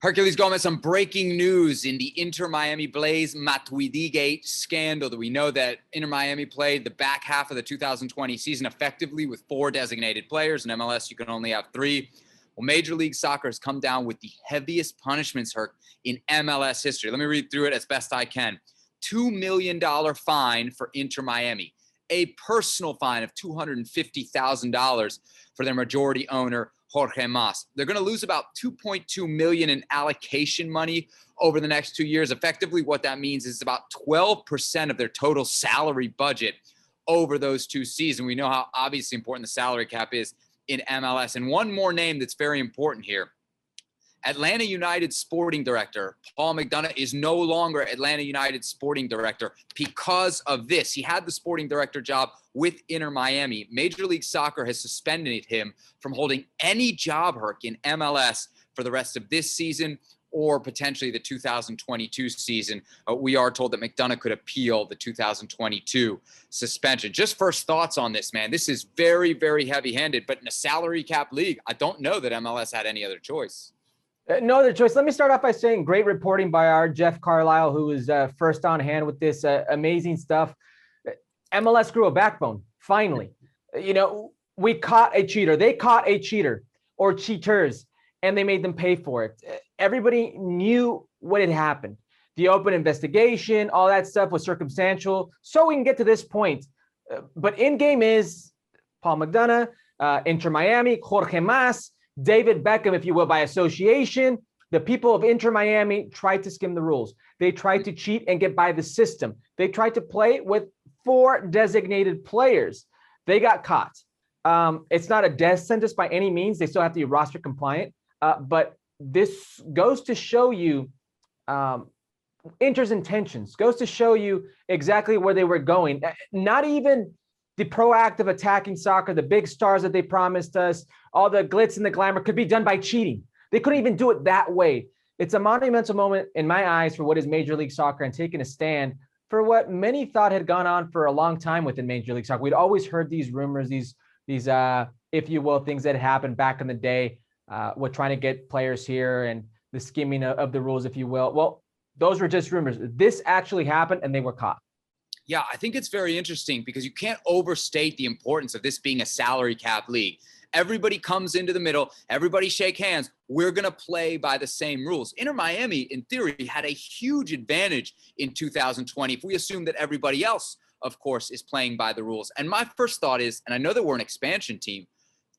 Herculez Gomez, some breaking news in the Inter Miami Blaise Matuidi gate scandal. That we know that Inter Miami played the back half of the 2020 season effectively with 4 designated players. In MLS, you can only have 3. Well, Major League Soccer has come down with the heaviest punishments, Herc, in MLS history. Let me read through it as best I can. $2 million fine for Inter Miami. A personal fine of $250,000 for their majority owner, Jorge Mas. They're going to lose about $2.2 million in allocation money over the next 2 years. Effectively, what that means is about 12% of their total salary budget over those 2 seasons. We know how obviously important the salary cap is in MLS. And one more name that's very important here. Atlanta United sporting director Paul McDonough is no longer Atlanta United sporting director because of this. He had the sporting director job with Inter Miami. Major League Soccer has suspended him from holding any job, Herc, in MLS for the rest of this season or potentially the 2022 season. We are told that McDonough could appeal the 2022 suspension. Just first thoughts on this, man. This is very, very heavy-handed, but in a salary cap league, I don't know that MLS had any other choice. No other choice. Let me start off by saying great reporting by our Jeff Carlisle, who was first on hand with this amazing stuff. MLS grew a backbone, finally. You know, we caught a cheater. They caught a cheater or cheaters, and they made them pay for it. Everybody knew what had happened. The open investigation, all that stuff was circumstantial, so we can get to this point. But in-game is Paul McDonough, Inter Miami, Jorge Mas, David Beckham, if you will, by association. The people of Inter Miami tried to skim the rules. They tried to cheat and get by the system. They tried to play with 4 designated players. They got caught. It's not a death sentence by any means. They still have to be roster compliant. But this goes to show you Inter's intentions, goes to show you exactly where they were going. Not even the proactive attacking soccer, the big stars that they promised us, all the glitz and the glamour could be done by cheating. They couldn't even do it that way. It's a monumental moment in my eyes for what is Major League Soccer and taking a stand for what many thought had gone on for a long time within Major League Soccer. We'd always heard these rumors, these if you will, things that happened back in the day with trying to get players here and the skimming of the rules, if you will. Well, those were just rumors. This actually happened and they were caught. Yeah, I think it's very interesting because you can't overstate the importance of this being a salary cap league. Everybody comes into the middle. Everybody shake hands. We're going to play by the same rules. Inter Miami, in theory, had a huge advantage in 2020 if we assume that everybody else, of course, is playing by the rules. And my first thought is, and I know that we're an expansion team,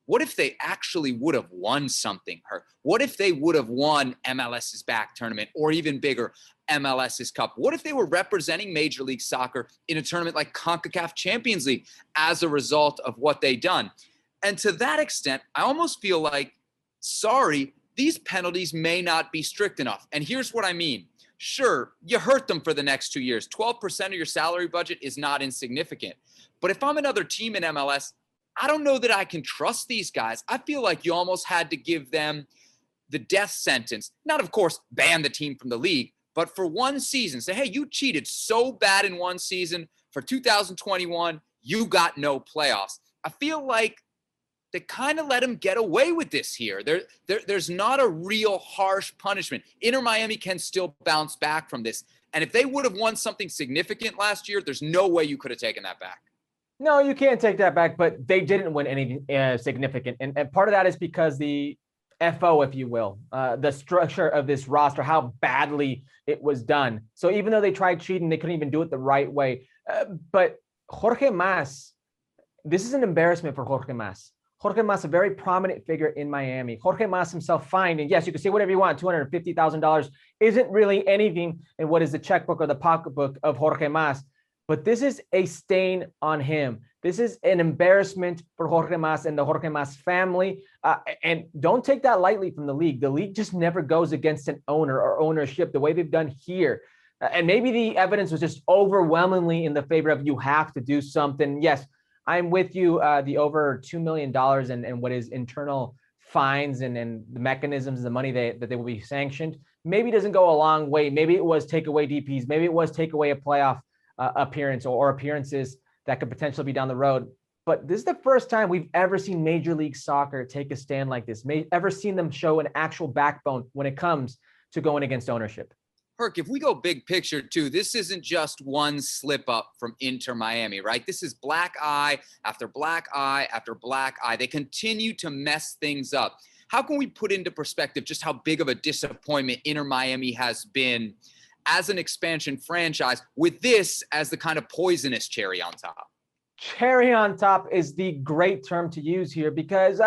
what if they actually would have won something? What if they would have won MLS's back tournament or even bigger, MLS's Cup? What if they were representing Major League Soccer in a tournament like CONCACAF Champions League as a result of what they've done? And to that extent, I almost feel like, sorry, these penalties may not be strict enough. And here's what I mean. Sure, you hurt them for the next 2 years. 12% of your salary budget is not insignificant. But if I'm another team in MLS, I don't know that I can trust these guys. I feel like you almost had to give them the death sentence. Not, of course, ban the team from the league, but for 1 season, say, hey, you cheated so bad in 1 season. For 2021, you got no playoffs. I feel like they kind of let him get away with this here. There's not a real harsh punishment. Inter Miami can still bounce back from this. And if they would have won something significant last year, there's no way you could have taken that back. No, you can't take that back, but they didn't win anything significant. And part of that is because the FO, if you will, the structure of this roster, how badly it was done. So even though they tried cheating, they couldn't even do it the right way. But Jorge Mas, this is an embarrassment for Jorge Mas. Jorge Mas, a very prominent figure in Miami. Jorge Mas himself fined, and yes, you can say whatever you want, $250,000 isn't really anything in what is the checkbook or the pocketbook of Jorge Mas. But this is a stain on him. This is an embarrassment for Jorge Mas and the Jorge Mas family. And don't take that lightly from the league. The league just never goes against an owner or ownership the way they've done here. And maybe the evidence was just overwhelmingly in the favor of you have to do something. Yes, I'm with you. The over $2 million and what is internal fines and the mechanisms, the money that they will be sanctioned, maybe doesn't go a long way. Maybe it was take away DPs. Maybe it was take away a playoff appearance or appearances that could potentially be down the road. But this is the first time we've ever seen Major League Soccer take a stand like this, ever seen them show an actual backbone when it comes to going against ownership. Herc, if we go big picture too, this isn't just one slip up from Inter Miami, right? This is black eye after black eye after black eye. They continue to mess things up. How can we put into perspective just how big of a disappointment Inter Miami has been as an expansion franchise, with this as the kind of poisonous cherry on top? Cherry on top is the great term to use here, because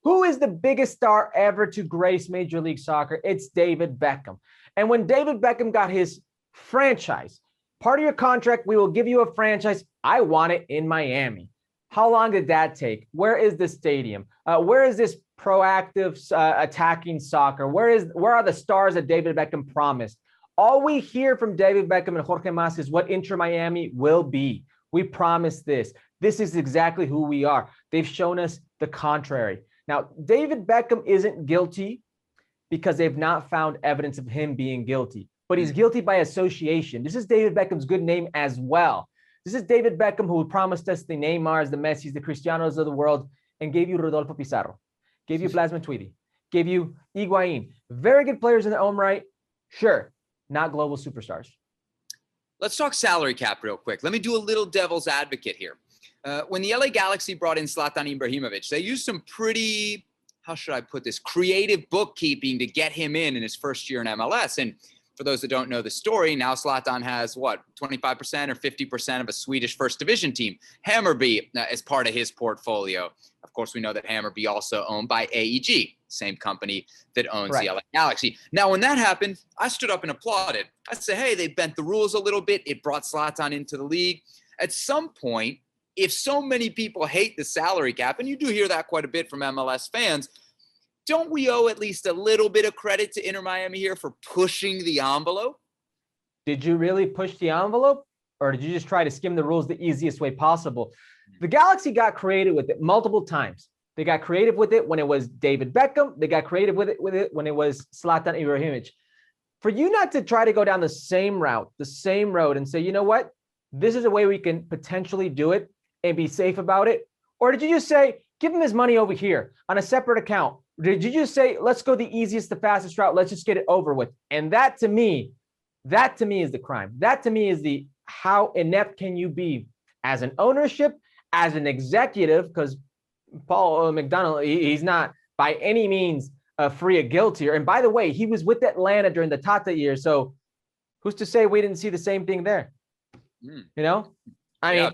who is the biggest star ever to grace Major League Soccer? It's David Beckham. And when David Beckham got his franchise, part of your contract, we will give you a franchise. I want it in Miami. How long did that take? Where is the stadium? Where is this proactive attacking soccer? Where are the stars that David Beckham promised? All we hear from David Beckham and Jorge Mas is what Inter Miami will be. We promise this. This is exactly who we are. They've shown us the contrary. Now, David Beckham isn't guilty because they've not found evidence of him being guilty, but he's guilty by association. This is David Beckham's good name as well. This is David Beckham who promised us the Neymars, the Messis, the Cristianos of the world, and gave you Rodolfo Pizarro, gave you Blaise Matuidi, gave you Higuain. Very good players in their own right. Sure, not global superstars. Let's talk salary cap real quick. Let me do a little devil's advocate here. When the LA Galaxy brought in Zlatan Ibrahimovic, they used some pretty, how should I put this, creative bookkeeping to get him in his first year in MLS. And for those that don't know the story, now Zlatan has, 25% or 50% of a Swedish first division team, Hammarby, as part of his portfolio. Of course, we know that Hammarby also owned by AEG, same company that owns the LA Galaxy. Now, when that happened, I stood up and applauded. I said, hey, they bent the rules a little bit. It brought Zlatan into the league. At some point, if so many people hate the salary cap, and you do hear that quite a bit from MLS fans, don't we owe at least a little bit of credit to Inter Miami here for pushing the envelope? Did you really push the envelope, or did you just try to skim the rules the easiest way possible? The Galaxy got creative with it multiple times. They got creative with it when it was David Beckham. They got creative with it when it was Zlatan Ibrahimovic. For you not to try to go down the same route, the same road, and say, you know what, this is a way we can potentially do it and be safe about it? Or did you just say, give him his money over here on a separate account? Did you just say, let's go the easiest, the fastest route, let's just get it over with? And that to me is the crime. That to me is the how inept can you be as an ownership, as an executive, because Paul McDonough, he's not by any means free of guilt here. And by the way, he was with Atlanta during the Tata years. So who's to say we didn't see the same thing there? You know, I mean,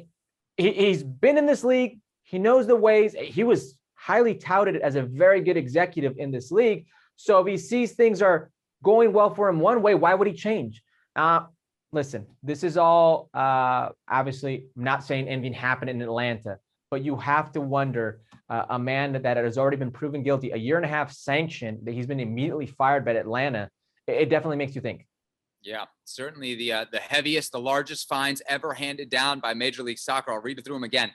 he's been in this league. He knows the ways. He was highly touted as a very good executive in this league. So if he sees things are going well for him one way, why would he change? Listen, this is all obviously, I'm not saying anything happened in Atlanta, but you have to wonder, a man that has already been proven guilty, a 1.5-year sanction, that he's been immediately fired by Atlanta, it definitely makes you think. Yeah, certainly the heaviest, the largest fines ever handed down by Major League Soccer. I'll read it through them again.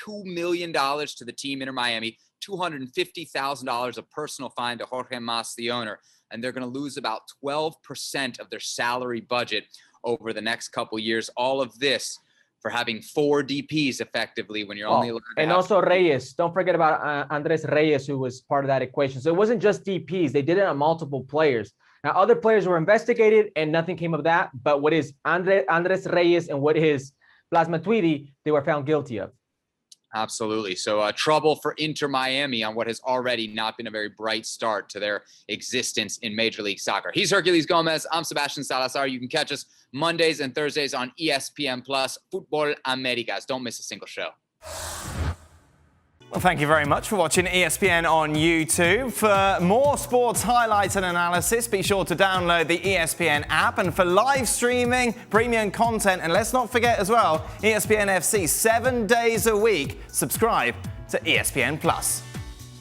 $2 million to the team Inter Miami, $250,000 a personal fine to Jorge Mas, the owner, and they're going to lose about 12% of their salary budget over the next couple years. All of this for having 4 DPs effectively when you're only allowed to and also Reyes. Don't forget about Andres Reyes, who was part of that equation. So it wasn't just DPs. They did it on multiple players. Now, other players were investigated and nothing came of that. But what is Andres Reyes and what is Blaise Matuidi, they were found guilty of. Absolutely. So trouble for Inter Miami on what has already not been a very bright start to their existence in Major League Soccer. He's Herculez Gomez. I'm Sebastian Salazar. You can catch us Mondays and Thursdays on ESPN Plus, Fútbol Americas. Don't miss a single show. Well, thank you very much for watching ESPN on YouTube. For more sports highlights and analysis, be sure to download the ESPN app. And for live streaming, premium content, and let's not forget as well, ESPN FC 7 days a week. Subscribe to ESPN Plus.